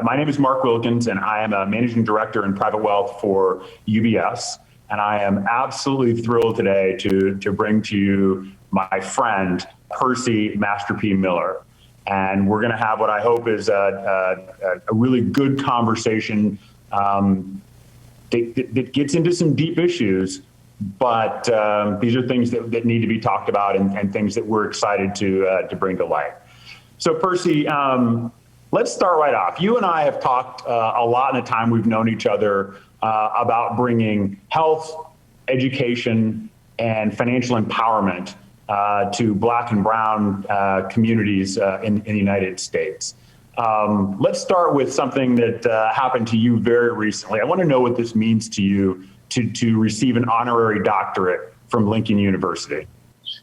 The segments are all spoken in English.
My name is Mark Wilkins, and I am a managing director in private wealth for UBS. And I am absolutely thrilled today to bring to you my friend, Percy Master P. Miller. And we're going to have what I hope is a really good conversation that gets into some deep issues, but these are things that need to be talked about and things that we're excited to bring to light. So Percy, let's start right off. You and I have talked a lot in the time we've known each other about bringing health, education, and financial empowerment to Black and Brown communities in the United States. Let's start with something that happened to you very recently. I want to know what this means to you to receive an honorary doctorate from Lincoln University.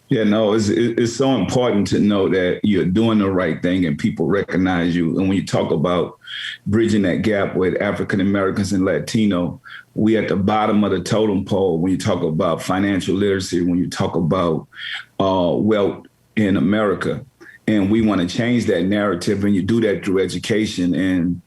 Yeah, no, it's so important to know that you're doing the right thing and people recognize you. And when you talk about bridging that gap with African Americans and Latino, we at the bottom of the totem pole when you talk about financial literacy, when you talk about wealth in America. And we want to change that narrative, and you do that through education. And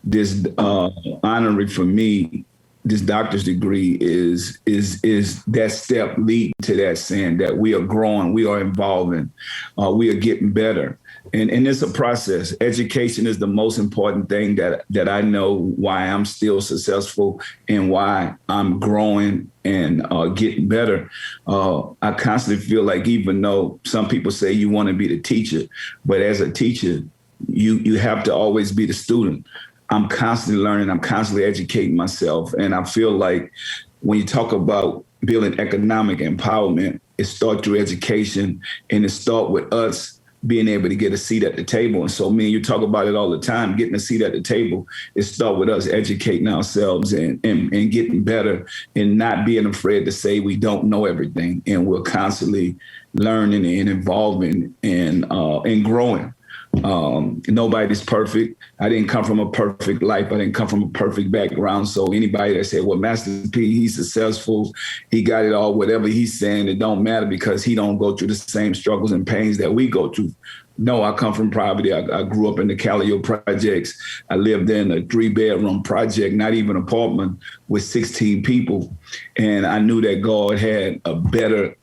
this honorary for me, this doctor's degree is that step leading to that, saying that we are growing, we are evolving, we are getting better. And it's a process. Education is the most important thing that I know why I'm still successful and why I'm growing and getting better. I constantly feel like, even though some people say you want to be the teacher, but as a teacher, you have to always be the student. I'm constantly learning, I'm constantly educating myself. And I feel like when you talk about building economic empowerment, it starts through education, and it starts with us being able to get a seat at the table. And so me and you talk about it all the time, getting a seat at the table. It starts with us educating ourselves and getting better and not being afraid to say we don't know everything. And we're constantly learning and evolving and growing. Nobody's perfect. I didn't come from a perfect life. I didn't come from a perfect background. So anybody that said, well, Master P, he's successful, he got it all, whatever he's saying, it don't matter because he don't go through the same struggles and pains that we go through. No, I come from poverty. I grew up in the Callio projects. I lived in a 3-bedroom project, not even apartment, with 16 people. And I knew that God had a better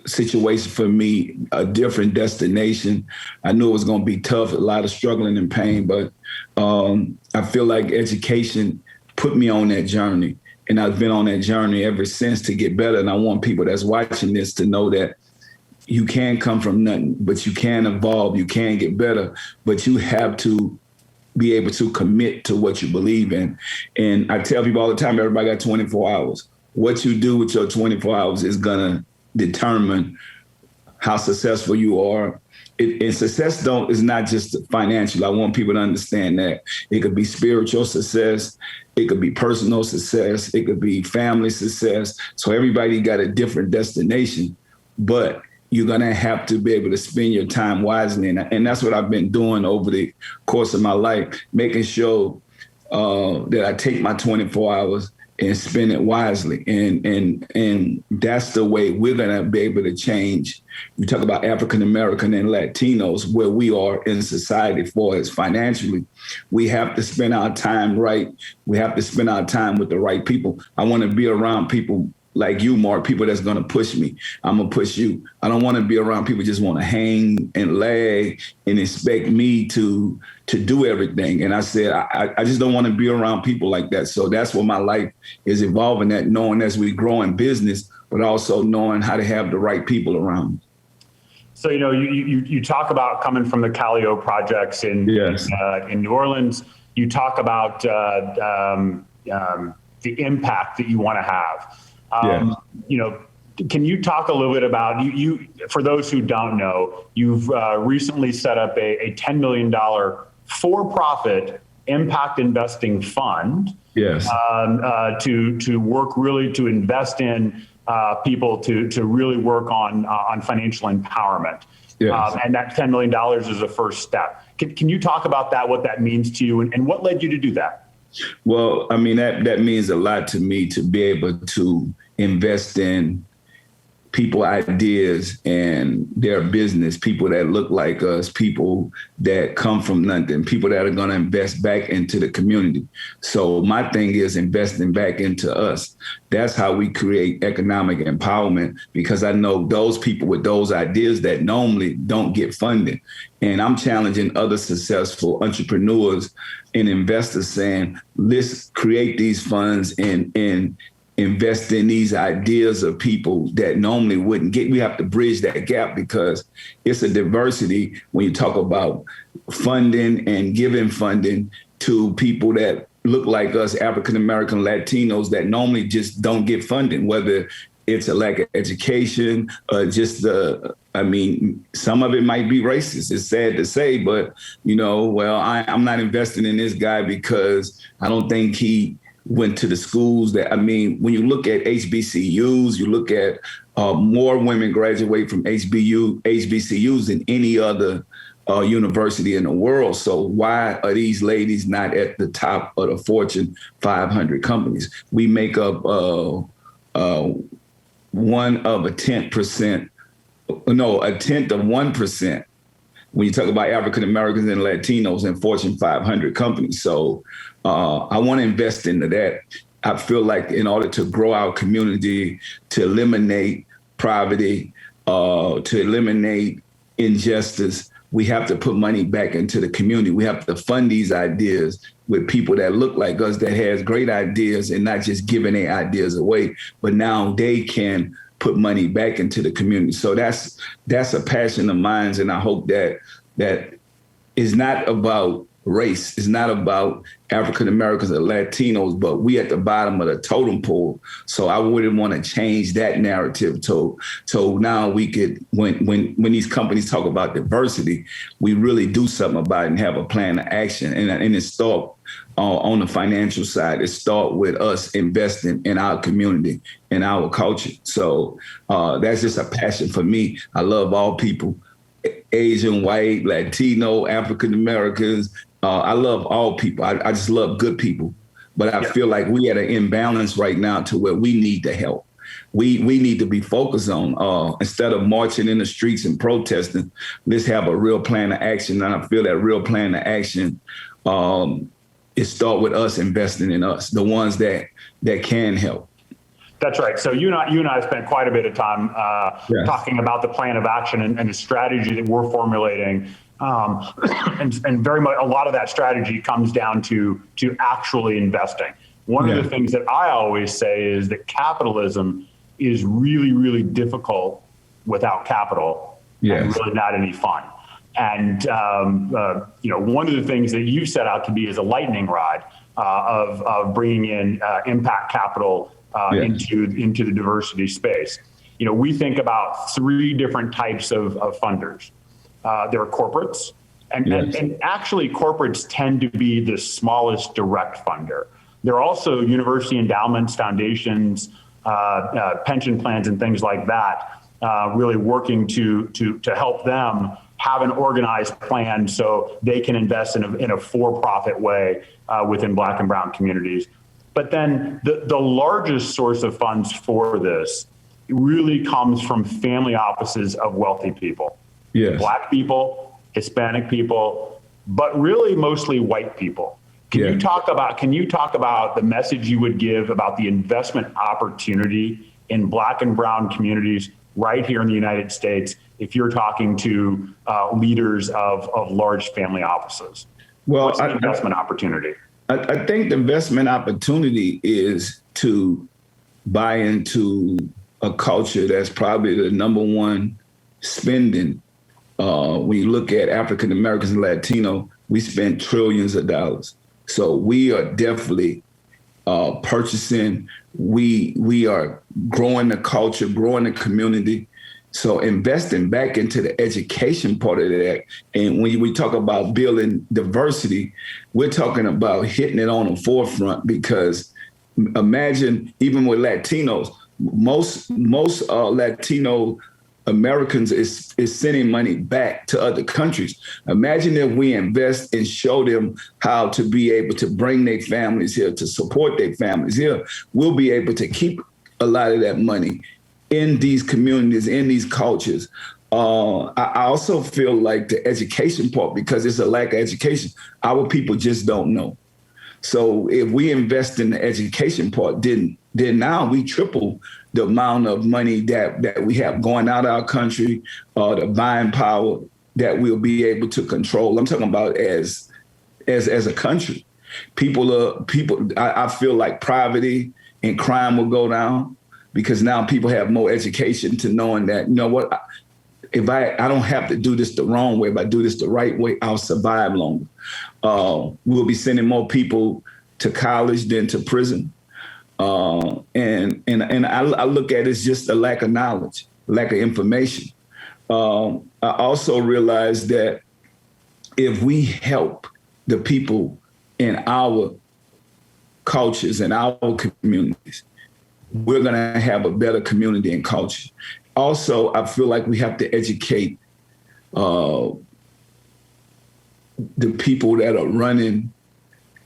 situation for me, a different destination. I knew it was going to be tough, a lot of struggling and pain, but I feel like education put me on that journey. And I've been on that journey ever since to get better. And I want people that's watching this to know that you can come from nothing, but you can evolve, you can get better, but you have to be able to commit to what you believe in. And I tell people all the time, everybody got 24 hours. What you do with your 24 hours is gonna determine how successful you are. And success is not just financial. I want people to understand that. It could be spiritual success. It could be personal success. It could be family success. So everybody got a different destination, but you're going to have to be able to spend your time wisely. And that's what I've been doing over the course of my life, making sure that I take my 24 hours and spend it wisely. And that's the way we're going to be able to change. You talk about African American and Latinos, where we are in society for us financially. We have to spend our time right. We have to spend our time with the right people. I want to be around people like you, Mark, people that's going to push me. I'm going to push you. I don't want to be around people who just want to hang and lag and expect me to do everything. And I said, I just don't want to be around people like that. So that's what my life is evolving at, knowing as we grow in business, but also knowing how to have the right people around. So, you talk about coming from the Callio projects in New Orleans. You talk about the impact that you want to have. Can you talk a little bit about, you for those who don't know, you've recently set up a $10 million for-profit impact investing fund. Yes. To work really to invest in people to really work on financial empowerment. Yes. And that $10 million is a first step. Can you talk about that, what that means to you, and what led you to do that? Well, I mean, that means a lot to me, to be able to invest in people ideas and their business, people that look like us, people that come from nothing, people that are going to invest back into the community. So my thing is investing back into us. That's how we create economic empowerment, because I know those people with those ideas that normally don't get funded. And I'm challenging other successful entrepreneurs and investors saying, let's create these funds and invest in these ideas of people that normally wouldn't get. We have to bridge that gap, because it's a diversity when you talk about funding and giving funding to people that look like us, African American, Latinos, that normally just don't get funding, whether it's a lack of education, some of it might be racist. It's sad to say, but, I'm not investing in this guy because I don't think he went to the schools when you look at HBCUs, you look at more women graduate from HBCUs than any other university in the world. So why are these ladies not at the top of the Fortune 500 companies? We make up a tenth of 1% when you talk about African Americans and Latinos in Fortune 500 companies. So I want to invest into that. I feel like in order to grow our community, to eliminate poverty, to eliminate injustice, we have to put money back into the community. We have to fund these ideas with people that look like us, that has great ideas, and not just giving their ideas away, but now they can put money back into the community. So that's a passion of mine, and I hope that is not about race. It's not about African Americans or Latinos, but we at the bottom of the totem pole. So I wouldn't want to change that narrative. So now we could, when these companies talk about diversity, we really do something about it and have a plan of action. And it start on the financial side. It start with us investing in our community and our culture. So that's just a passion for me. I love all people, Asian, white, Latino, African Americans. I love all people. I just love good people. But I feel like we at an imbalance right now to where we need to help. We need to be focused on, instead of marching in the streets and protesting, let's have a real plan of action. And I feel that real plan of action, it start with us investing in us, the ones that can help. That's right. So you and I spent quite a bit of time talking about the plan of action and the strategy that we're formulating. And very much a lot of that strategy comes down to actually investing. One of the things that I always say is that capitalism is really, really difficult without capital and really not any fun. And, one of the things that you set out to be is a lightning rod of bringing in impact capital into the diversity space. We think about three different types of funders. There are corporates, and actually corporates tend to be the smallest direct funder. There are also university endowments, foundations, pension plans, and things like that, really working to help them have an organized plan so they can invest in a for-profit way within Black and brown communities. But then the largest source of funds for this really comes from family offices of wealthy people. Yes. Black people, Hispanic people, but really mostly white people. Can you talk about the message you would give about the investment opportunity in Black and brown communities right here in the United States if you're talking to leaders of large family offices? Well, what's the investment opportunity? I think the investment opportunity is to buy into a culture that's probably the number one spending. When you look at African Americans and Latino, we spend trillions of dollars. So we are definitely purchasing. We are growing the culture, growing the community. So investing back into the education part of that. And when we talk about building diversity, we're talking about hitting it on the forefront, because imagine even with Latinos, most Latino Americans is sending money back to other countries. Imagine if we invest and show them how to be able to bring their families here, to support their families here. We'll be able to keep a lot of that money in these communities, in these cultures. I also feel like the education part, because it's a lack of education, our people just don't know. So if we invest in the education part, then now we triple the amount of money that we have going out of our country, the buying power that we'll be able to control. I'm talking about as a country. I feel like poverty and crime will go down because now people have more education to knowing that, you know what, if I don't have to do this the wrong way, if I do this the right way, I'll survive longer. We'll be sending more people to college than to prison. And I look at it as just a lack of knowledge, lack of information. I also realize that if we help the people in our cultures and our communities, we're going to have a better community and culture. Also, I feel like we have to educate the people that are running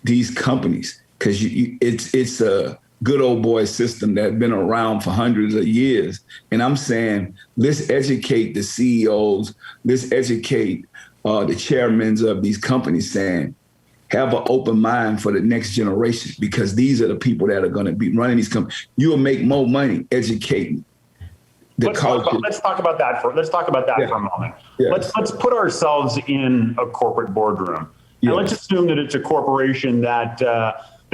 these companies, because it's a good old boy system that's been around for hundreds of years. And I'm saying, let's educate the CEOs, let's educate the chairmen of these companies, saying, have an open mind for the next generation, because these are the people that are going to be running these companies. You'll make more money educating the culture. Let's talk about that for a moment. Yeah. Let's put ourselves in a corporate boardroom. Yeah. And let's assume that it's a corporation that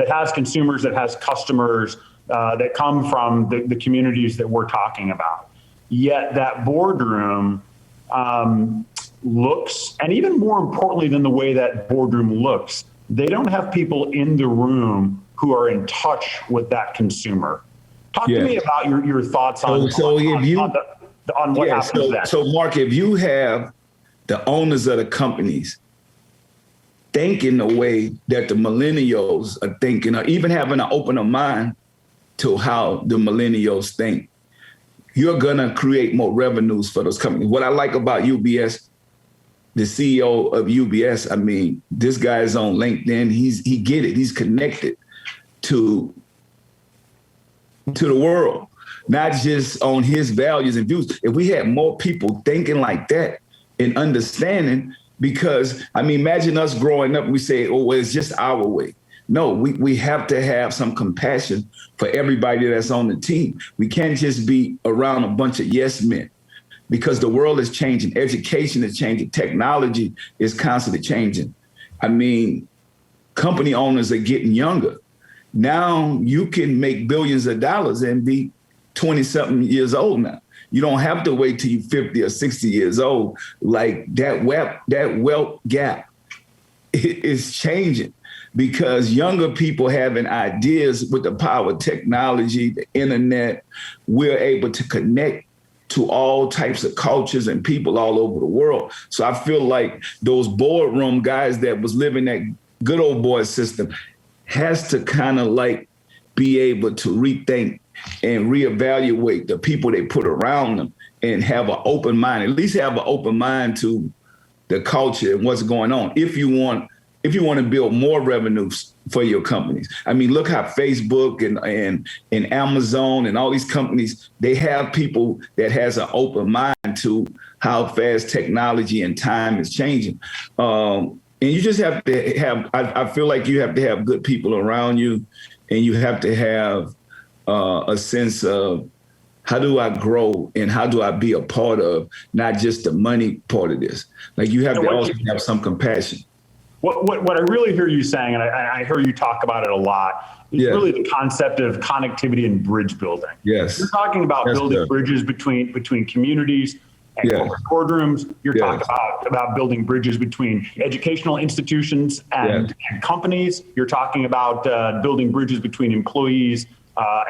has consumers, that has customers that come from the communities that we're talking about. Yet that boardroom looks, and even more importantly than the way that boardroom looks, they don't have people in the room who are in touch with that consumer. Talk to me about your thoughts on what happens then. So Mark, if you have the owners of the companies thinking the way that the millennials are thinking, or even having an open mind to how the millennials think, you're going to create more revenues for those companies. What I like about UBS, the CEO of UBS, I mean, this guy is on LinkedIn. He get it. He's connected to the world, not just on his values and views. If we had more people thinking like that and understanding, because, I mean, imagine us growing up, we say, oh, well, it's just our way. No, we have to have some compassion for everybody that's on the team. We can't just be around a bunch of yes men, because the world is changing. Education is changing. Technology is constantly changing. I mean, company owners are getting younger. Now you can make billions of dollars and be 20-something years old now. You don't have to wait till you're 50 or 60 years old. Like that wealth gap is changing, because younger people having ideas with the power of technology, the internet, we're able to connect to all types of cultures and people all over the world. So I feel like those boardroom guys that was living that good old boy system has to kind of like be able to rethink and reevaluate the people they put around them and have an open mind, at least have an open mind to the culture and what's going on. If you want to build more revenues for your companies. I mean, look how Facebook and Amazon and all these companies, they have people that has an open mind to how fast technology and time is changing. And you just have to have, I feel like you have to have good people around you, and you have to have a sense of, how do I grow and how do I be a part of not just the money part of this? Like, you have to also have some compassion. What I really hear you saying, and I hear you talk about it a lot, is really the concept of connectivity and bridge building. Yes. You're talking about building bridges between communities and corporate boardrooms. You're talking about building bridges between educational institutions and companies. You're talking about building bridges between employees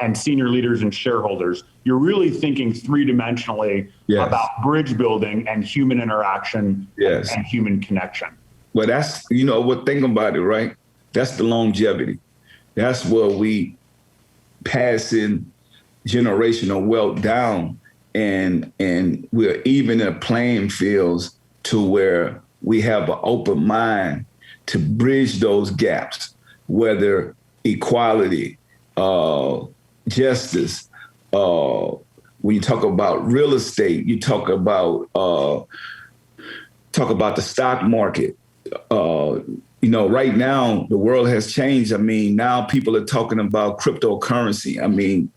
and senior leaders and shareholders. You're really thinking three-dimensionally about bridge building and human interaction and human connection. Well, that's, think about it, right? That's the longevity. That's where we passing generational wealth down, and we're even in playing fields to where we have an open mind to bridge those gaps, whether equality, justice, when you talk about real estate, you talk about the stock market. Right now the world has changed. I mean, now people are talking about cryptocurrency. I mean,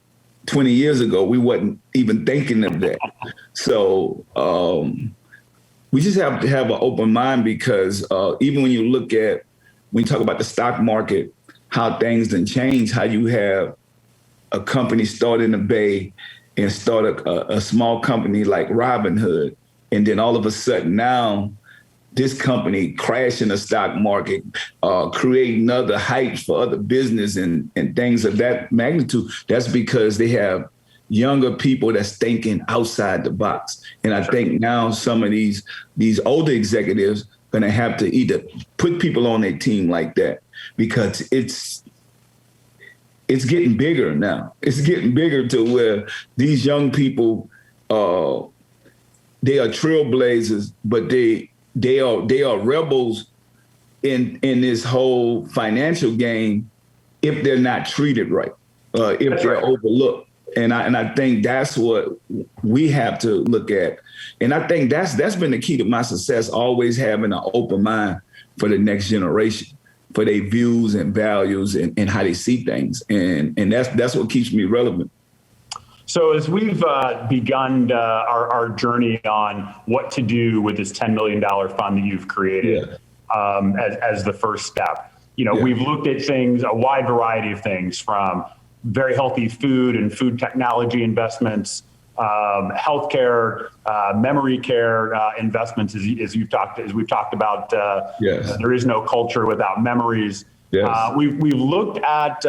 20 years ago, we wasn't even thinking of that. So we just have to have an open mind because even when you talk about the stock market, how things done change, how you have a company start in the Bay and start a small company like Robinhood. And then all of a sudden now, this company crash in the stock market, creating other hype for other business and things of that magnitude. That's because they have younger people that's thinking outside the box. And I think now some of these older executives gonna have to either put people on their team like that because it's getting bigger now. It's getting bigger to where these young people, they are trailblazers, but they are rebels in this whole financial game if they're not treated right, if they're overlooked. And I think that's what we have to look at. And I think that's been the key to my success, always having an open mind for the next generation, for their views and values and how they see things. And that's what keeps me relevant. So as we've begun our journey on what to do with this $10 million fund that you've created as the first step, we've looked at things, a wide variety of things, from very healthy food and food technology investments, healthcare, memory care investments, as we've talked about. There is no culture without memories. Yes. We've looked at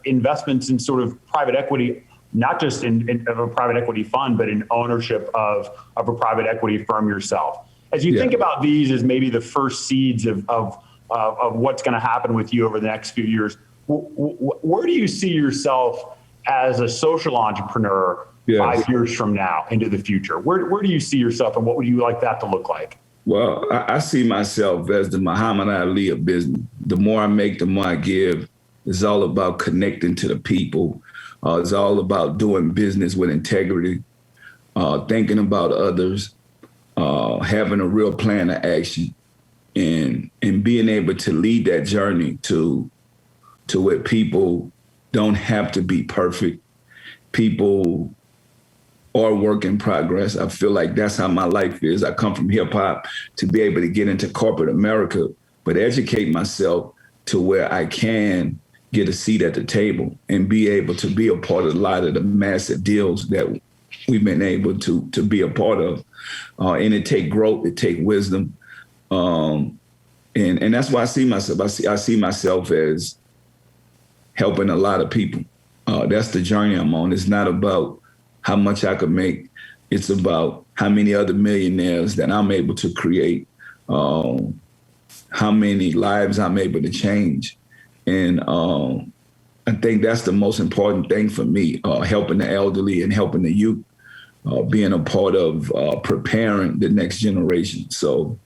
investments in sort of private equity, not just in a private equity fund, but in ownership of a private equity firm yourself. As you think about these as maybe the first seeds of what's going to happen with you over the next few years, where do you see yourself as a social entrepreneur 5 years from now into the future? Where do you see yourself, and what would you like that to look like? Well, I see myself as the Muhammad Ali of business. The more I make, the more I give. It's all about connecting to the people. It's all about doing business with integrity, thinking about others, having a real plan of action, and being able to lead that journey to where people don't have to be perfect. People are work in progress. I feel like that's how my life is. I come from hip hop to be able to get into corporate America, but educate myself to where I can get a seat at the table and be able to be a part of a lot of the massive deals that we've been able to be a part of. And it take growth, it take wisdom. And that's why I see myself. I see myself as helping a lot of people. That's the journey I'm on. It's not about how much I could make. It's about how many other millionaires that I'm able to create, how many lives I'm able to change. And I think that's the most important thing for me, helping the elderly and helping the youth, being a part of preparing the next generation. So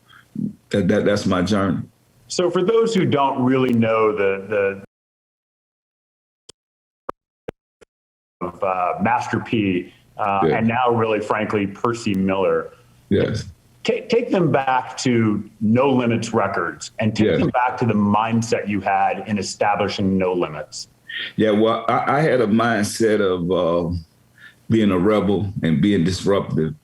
that's my journey. So for those who don't really know the Master P, and now really, frankly, Percy Miller. Yes. Take them back to No Limits Records and take them back to the mindset you had in establishing No Limits. Yeah, well, I had a mindset of being a rebel and being disruptive.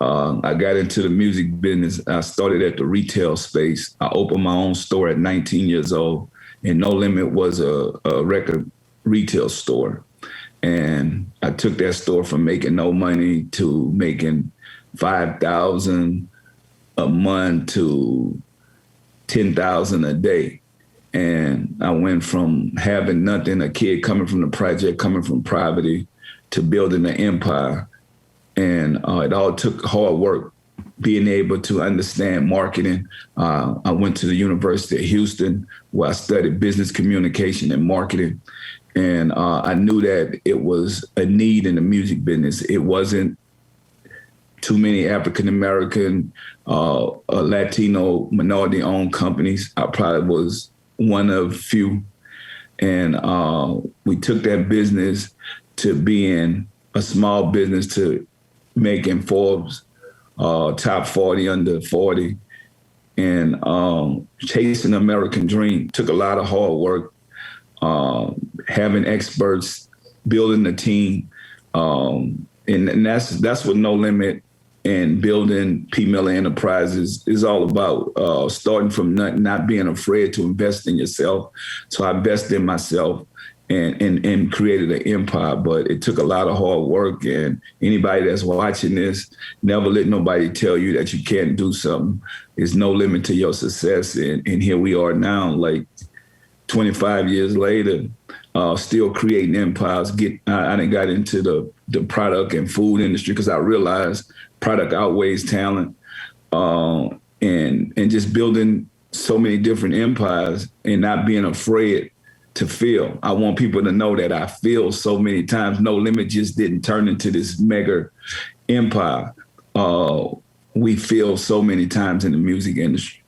I got into the music business. I started at the retail space. I opened my own store at 19 years old, and No Limit was a record retail store. And I took that store from making no money to making $5,000 a month to $10,000 a day. And I went from having nothing, a kid coming from the project, coming from poverty, to building an empire. And it all took hard work, being able to understand marketing. I went to the University of Houston, where I studied business communication and marketing. And I knew that it was a need in the music business. It wasn't too many African-American, Latino, minority-owned companies. I probably was one of few. And we took that business to being a small business to making Forbes top 40 under 40, and chasing the American dream. Took a lot of hard work, having experts, building a team, and that's what No Limit and building P. Miller Enterprises is all about. Starting from not being afraid to invest in yourself. So I invested in myself and created an empire, but it took a lot of hard work. And anybody that's watching this, never let nobody tell you that you can't do something. There's no limit to your success. And here we are now, like 25 years later, still creating empires. I done got into the product and food industry because I realized product outweighs talent, and just building so many different empires and not being afraid to fail. I want people to know that I failed so many times. No Limit just didn't turn into this mega empire. We failed so many times in the music industry,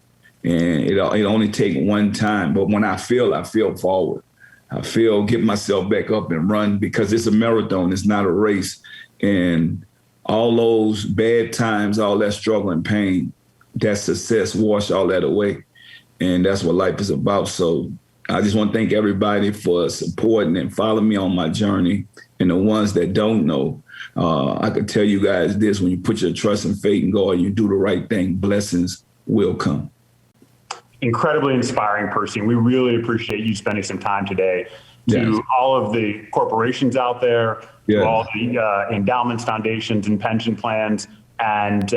and it only take one time. But when I fail forward. I get myself back up and run, because it's a marathon. It's not a race. And all those bad times, all that struggle and pain, that success, wash all that away. And that's what life is about. So I just want to thank everybody for supporting and following me on my journey. And the ones that don't know, I could tell you guys this: when you put your trust and faith in God and you do the right thing, blessings will come. Incredibly inspiring, Percy. And we really appreciate you spending some time today to all of the corporations out there, to all the endowments, foundations, and pension plans, and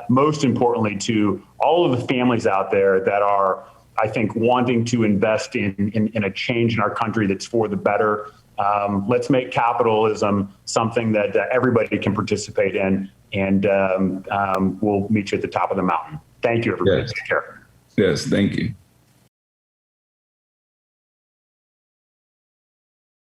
most importantly, to all of the families out there that are, I think, wanting to invest in a change in our country that's for the better. Let's make capitalism something that everybody can participate in, and we'll meet you at the top of the mountain. Thank you, everybody. Take care. Yes, thank you.